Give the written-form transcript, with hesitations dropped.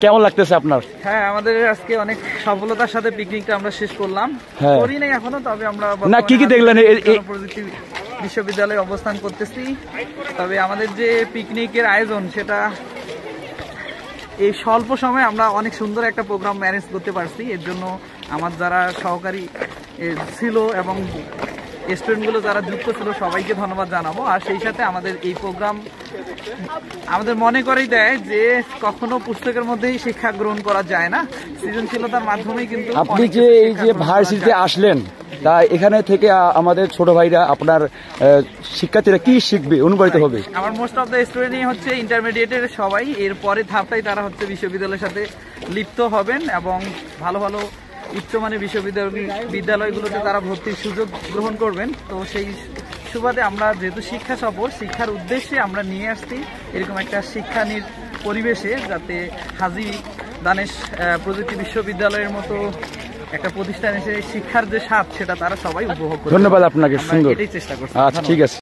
কেমন লাগতেছে আপনার? হ্যাঁ, আমাদের আজকে অনেক সফলতার সাথে পিকনিকটা আমরা শেষ করলাম। করি নাই এখনো, তবে আমরা না কি কি দেখলেন? প্রযুক্তি বিশ্ববিদ্যালয়ে অবস্থান করতেছি। তবে আমাদের যে পিকনিকের আয়োজন, সেটা এই স্বল্প সময়ে আমরা অনেক সুন্দর একটা প্রোগ্রাম ম্যানেজ করতে পারছি। এর জন্য আমার যারা সহকারী ছিল এবং স্টুডেন্টগুলো যারা যুক্ত ছিল, সবাইকে ধন্যবাদ জানাবো। আর সেই সাথে আমাদের এই প্রোগ্রাম আমাদের মনে করেই দেয় যে কখনো পুস্তকের মধ্যেই শিক্ষা গ্রহণ করা যায় না, সৃজনশীলতার মাধ্যমেই কিন্তু। আপনি যে এই যে ভার্সিটিতে আসলেন, তা এখানে থেকে আমাদের ছোট ভাইরা, আপনার শিক্ষার্থীরা কি শিখবে, অনুপ্রাণিত হবে? আমার মোস্ট অফ দ্য স্টুডেন্টই হচ্ছে ইন্টারমিডিয়েটের সবাই। এর পরে ধাপটাই তারা হচ্ছে বিশ্ববিদ্যালয়ের সাথে লিপ্ত হবেন এবং ভালো ভালো উচ্চমানের বিদ্যালয়গুলোতে তারা ভর্তির সুযোগ গ্রহণ করবেন। তো সেই সুবাদে আমরা যেহেতু শিক্ষা সফর, শিক্ষার উদ্দেশ্যে আমরা নিয়ে আসছি এরকম একটা শিক্ষানীর পরিবেশে, যাতে হাজী দানেশ প্রযুক্তি বিশ্ববিদ্যালয়ের মতো একটা প্রতিষ্ঠান এসে শিক্ষার যে স্বাদ, সেটা তারা সবাই উপভোগ করে। ধন্যবাদ আপনাকে, সুন্দর। এটাই চেষ্টা করছি। আচ্ছা, ঠিক আছে।